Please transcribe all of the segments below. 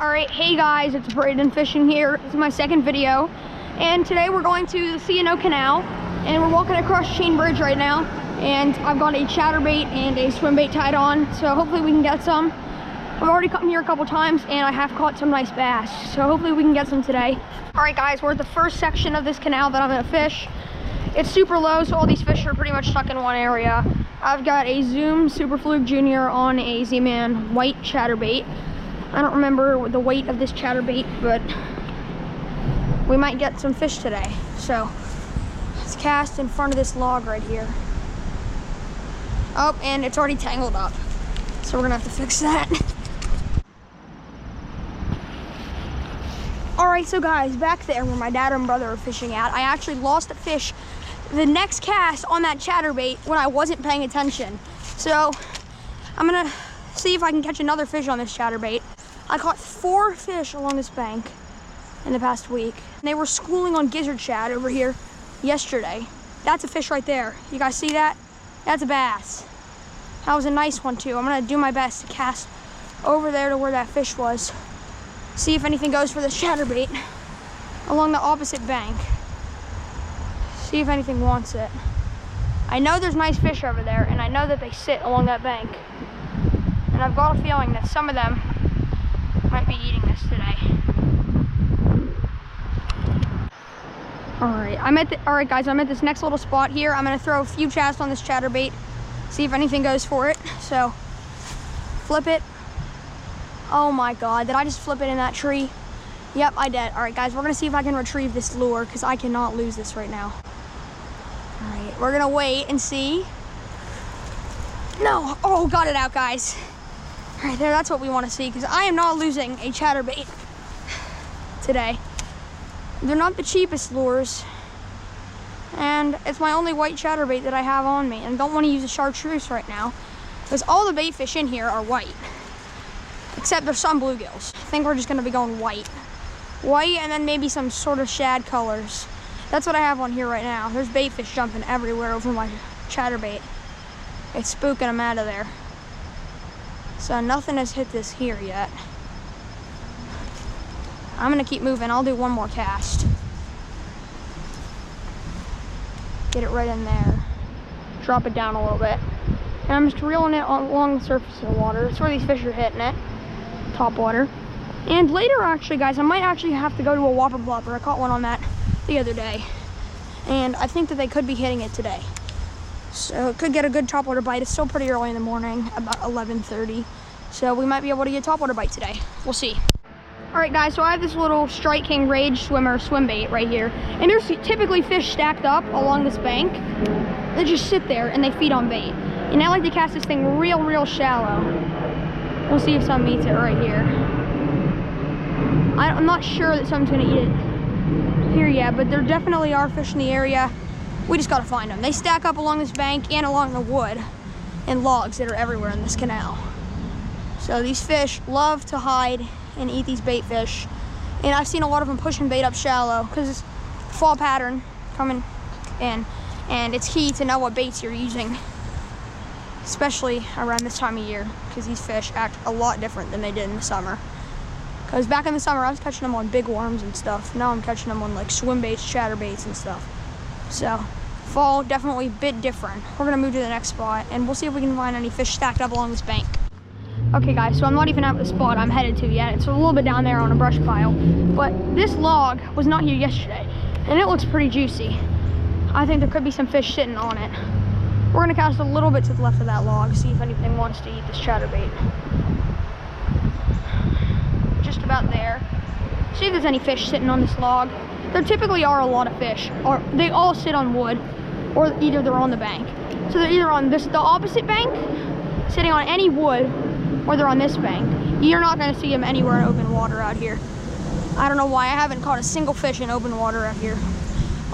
Alright, hey guys, it's Braden fishing here. This is my second video. And today we're going to the Canal. And we're walking across Chain Bridge right now. And I've got a chatterbait and a swim bait tied on. So hopefully we can get some. I've already come here a couple times and I have caught some nice bass. So hopefully we can get some today. Alright guys, we're at the first section of this canal that I'm going to fish. It's super low, so all these fish are pretty much stuck in one area. I've got a Zoom Super Fluke Junior on a Z-Man white chatterbait. I don't remember the weight of this chatterbait, but we might get some fish today. So let's cast in front of this log right here. Oh, and it's already tangled up. So we're gonna have to fix that. All right, so guys, back there where my dad and brother are fishing at, I actually lost a fish the next cast on that chatterbait when I wasn't paying attention. So I'm gonna see if I can catch another fish on this chatterbait. I caught 4 fish along this bank in the past week. And they were schooling on gizzard shad over here yesterday. That's a fish right there. You guys see that? That's a bass. That was a nice one too. I'm gonna do my best to cast over there to where that fish was. See if anything goes for this chatterbait along the opposite bank. See if anything wants it. I know there's nice fish over there, and I know that they sit along that bank. And I've got a feeling that some of them might be eating this today. Alright guys, I'm at this next little spot here. I'm gonna throw a few casts on this chatterbait, see if anything goes for it. So, flip it. Oh my God, did I just flip it in that tree? Yep, I did. Alright guys, we're gonna see if I can retrieve this lure, because I cannot lose this right now. Alright, we're gonna wait and see. No, oh, got it out, guys. Right there, that's what we want to see, because I am not losing a chatterbait today. They're not the cheapest lures, and it's my only white chatterbait that I have on me, and don't want to use a chartreuse right now, because all the bait fish in here are white, except there's some bluegills. I think we're just going to be going white. White, and then maybe some sort of shad colors. That's what I have on here right now. There's bait fish jumping everywhere over my chatterbait. It's spooking them out of there. So nothing has hit this here yet. I'm gonna keep moving. I'll do one more cast. Get it right in there. Drop it down a little bit. And I'm just reeling it along the surface of the water. That's where these fish are hitting it. Top water. And later, actually, guys, I might actually have to go to a whopper blopper. I caught one on that the other day. And I think that they could be hitting it today. So it could get a good topwater bite. It's still pretty early in the morning, about 11:30. So we might be able to get a topwater bite today. We'll see. All right, guys, so I have this little Strike King Rage Swimmer swim bait right here. And there's typically fish stacked up along this bank. They just sit there and they feed on bait. And I like to cast this thing real shallow. We'll see if some eats it right here. I'm not sure that someone's gonna eat it here yet, but there definitely are fish in the area. We just gotta find them. They stack up along this bank and along the wood and logs that are everywhere in this canal. So these fish love to hide and eat these bait fish. And I've seen a lot of them pushing bait up shallow because it's fall pattern coming in. And it's key to know what baits you're using, especially around this time of year, because these fish act a lot different than they did in the summer. Because back in the summer, I was catching them on big worms and stuff. Now I'm catching them on like swim baits, chatterbaits and stuff. So fall definitely a bit different. We're gonna move to the next spot and we'll see if we can find any fish stacked up along this bank. Okay guys, so I'm not even at the spot I'm headed to yet. It's a little bit down there on a brush pile, but this log was not here yesterday and it looks pretty juicy. I think there could be some fish sitting on it. We're gonna cast a little bit to the left of that log, see if anything wants to eat this chatterbait. Just about there. See if there's any fish sitting on this log. There typically are a lot of fish, or they all sit on wood, or either they're on the bank. So they're either on the opposite bank, sitting on any wood, or they're on this bank. You're not gonna see them anywhere in open water out here. I don't know why I haven't caught a single fish in open water out here.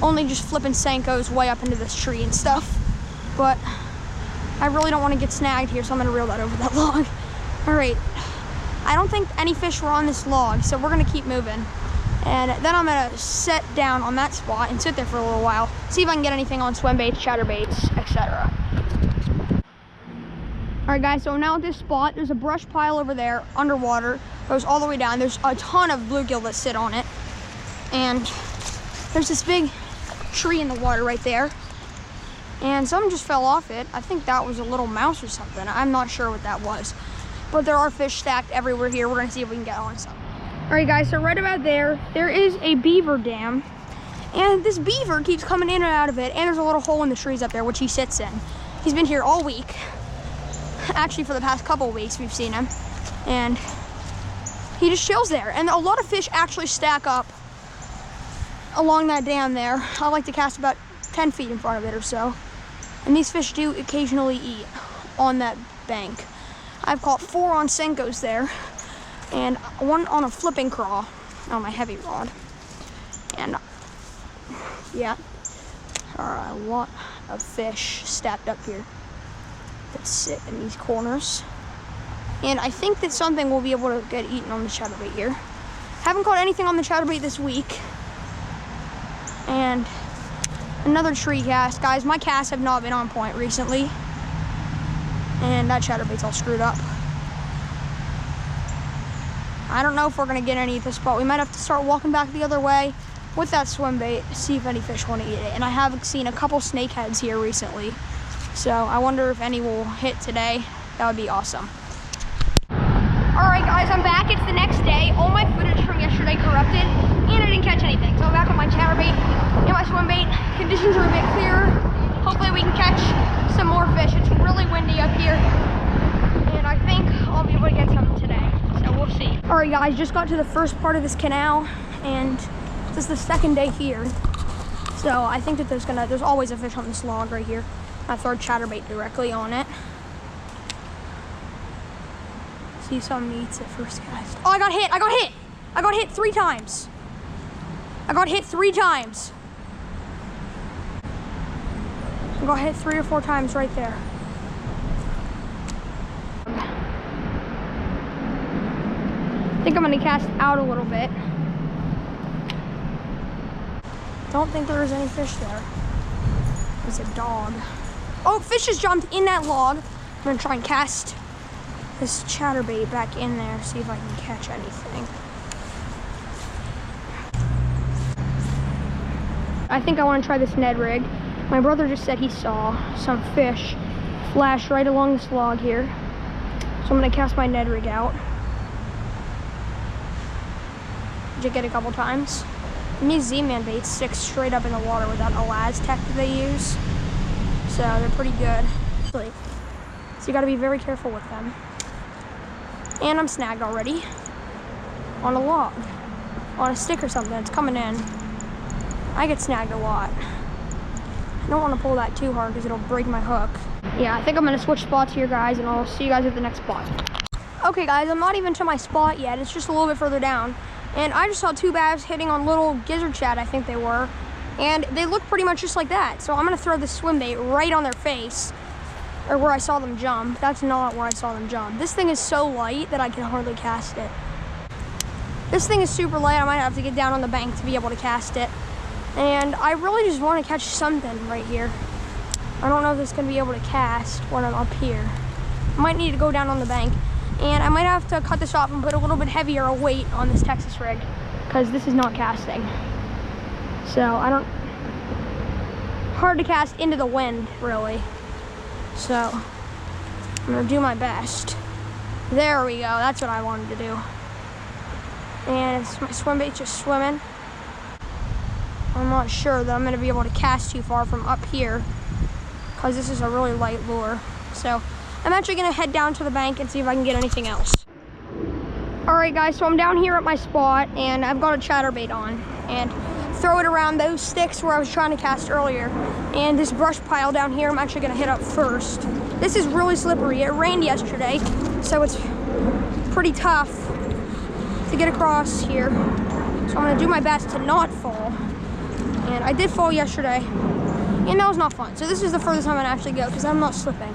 Only just flipping Senkos way up into this tree and stuff. But I really don't want to get snagged here, so I'm gonna reel that over that log. All right, I don't think any fish were on this log, so we're gonna keep moving. And then I'm gonna set down on that spot and sit there for a little while, see if I can get anything on swim baits, chatterbaits, etc. All right guys, so now at this spot, there's a brush pile over there, underwater. Goes all the way down. There's a ton of bluegill that sit on it. And there's this big tree in the water right there. And some just fell off it. I think that was a little mouse or something. I'm not sure what that was. But there are fish stacked everywhere here. We're gonna see if we can get on some. All right, guys, so right about there is a beaver dam. And this beaver keeps coming in and out of it. And there's a little hole in the trees up there, which he sits in. He's been here all week. Actually, for the past couple of weeks, we've seen him. And he just chills there. And a lot of fish actually stack up along that dam there. I like to cast about 10 feet in front of it or so. And these fish do occasionally eat on that bank. I've caught 4 on Senkos there and 1 on a flipping craw on my heavy rod. And yeah, there are a lot of fish stacked up here that sit in these corners. And I think that something will be able to get eaten on the chatterbait here. Haven't caught anything on the chatterbait this week. And another tree cast. Guys, my casts have not been on point recently. And that chatterbait's all screwed up. I don't know if we're gonna get any at this spot. We might have to start walking back the other way with that swim bait, see if any fish want to eat it. And I have seen a couple snakeheads here recently. So I wonder if any will hit today. That would be awesome. All right, guys, I'm back. It's the next day. All my footage from yesterday corrupted, and I didn't catch anything. So I'm back with my chatterbait and my swim bait. Conditions are a bit clearer. Hopefully we can catch some more fish. It's really windy up here, and I think I'll be able to get some today. So we'll see. All right, guys, just got to the first part of this canal, and this is the second day here. So I think that there's always a fish on this log right here. I throw chatterbait directly on it. See some meats at first cast. Oh, I got hit, I got hit. I got hit 3 times. I got hit 3 times. I got hit 3 or 4 times right there. I think I'm gonna cast out a little bit. Don't think there is any fish there. There's a dog. Oh, fish has jumped in that log. I'm gonna try and cast this chatterbait back in there, see if I can catch anything. I think I want to try this Ned rig. My brother just said he saw some fish flash right along this log here. So I'm going to cast my Ned rig out. Did get a couple times. And these Z-Man baits stick straight up in the water with that Alaz tech that they use. So they're pretty good. So you got to be very careful with them. And I'm snagged already on a log, on a stick or something. It's coming in. I get snagged a lot. I don't want to pull that too hard because it'll break my hook. Yeah, I think I'm going to switch spots here, guys, and I'll see you guys at the next spot. Okay, guys, I'm not even to my spot yet. It's just a little bit further down. And I just saw 2 bass hitting on little gizzard shad, I think they were. And they look pretty much just like that. So I'm going to throw this swim bait right on their face. Or where I saw them jump. That's not where I saw them jump. This thing is so light that I can hardly cast it. This thing is super light. I might have to get down on the bank to be able to cast it. And I really just want to catch something right here. I don't know if it's going to be able to cast when I'm up here. I might need to go down on the bank. And I might have to cut this off and put a little bit heavier weight on this Texas rig, because this is not casting. So hard to cast into the wind, really. So I'm gonna do my best. There we go, that's what I wanted to do. And my swim bait's just swimming. I'm not sure that I'm gonna be able to cast too far from up here, because this is a really light lure. So I'm actually gonna head down to the bank and see if I can get anything else. All right, guys, so I'm down here at my spot, and I've got a chatterbait on, and throw it around those sticks where I was trying to cast earlier. And this brush pile down here, I'm actually gonna hit up first. This is really slippery. It rained yesterday, so it's pretty tough to get across here. So I'm gonna do my best to not fall. And I did fall yesterday, and that was not fun. So this is the furthest I'm gonna actually go, because I'm not slipping.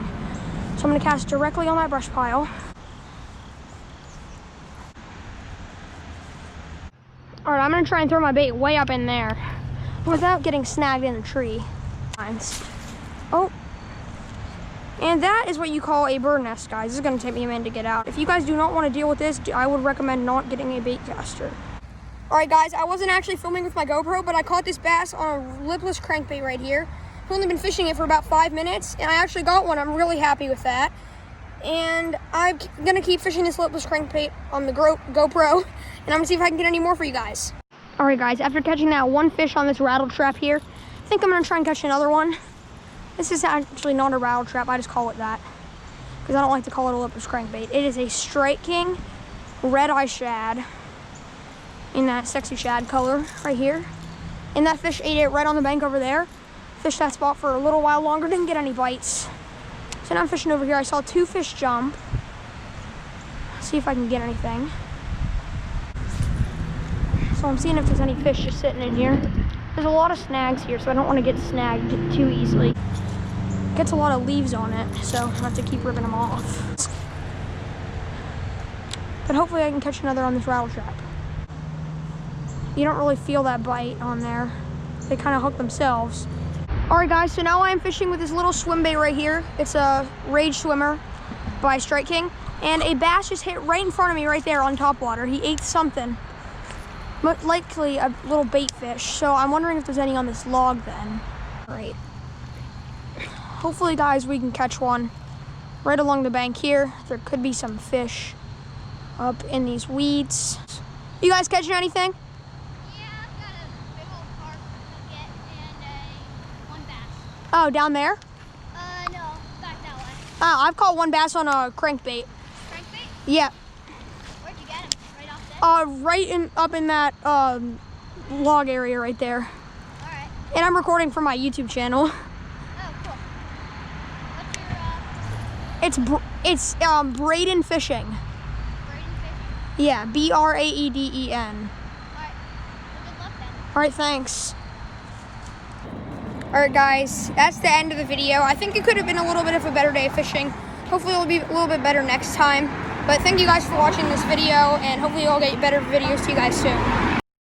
So I'm gonna cast directly on that brush pile. All right, I'm gonna try and throw my bait way up in there without getting snagged in a tree. Oh, And that is what you call a bird nest, guys. This is gonna take me a minute to get out. If you guys do not want to deal with this, I would recommend not getting a bait caster. All right, guys, I wasn't actually filming with my GoPro, but I caught this bass on a lipless crankbait right here. I've only been fishing it for about 5 minutes, and I actually got one. I'm really happy with that. And I'm gonna keep fishing this lipless crankbait on the GoPro, and I'm gonna see if I can get any more for you guys. All right, guys, after catching that one fish on this rattle trap here, I think I'm gonna try and catch another one. This is actually not a rattle trap, I just call it that, because I don't like to call it a lipless crankbait. It is a Strike King red eye shad in that sexy shad color right here. And that fish ate it right on the bank over there. Fished that spot for a little while longer, didn't get any bites. So now I'm fishing over here. I saw 2 fish jump. See if I can get anything. So I'm seeing if there's any fish just sitting in here. There's a lot of snags here, so I don't want to get snagged too easily. It gets a lot of leaves on it, so I have to keep ripping them off. But hopefully I can catch another on this rattle trap. You don't really feel that bite on there. They kind of hook themselves. All right, guys, so now I'm fishing with this little swim bait right here. It's a Rage Swimmer by Strike King. And a bass just hit right in front of me right there on top water. He ate something, but likely a little bait fish. So I'm wondering if there's any on this log then. All right. Hopefully, guys, we can catch one right along the bank here. There could be some fish up in these weeds. You guys catching anything? Yeah, I've got a big old carp to get and one bass. Oh, down there? No, back that way. Oh, I've caught one bass on a crankbait. Crankbait? Yeah. Where'd you get him? Right off there? Up in that log area right there. All right. And I'm recording for my YouTube channel. Oh, cool. What's your It's Braden Fishing. Braden fishing? Yeah, BRAEDEN. All right. Well, good luck then. All right, thanks. All right, guys, that's the end of the video. I think it could have been a little bit of a better day of fishing. Hopefully it'll be a little bit better next time. But thank you guys for watching this video, and hopefully I'll get better videos to you guys soon.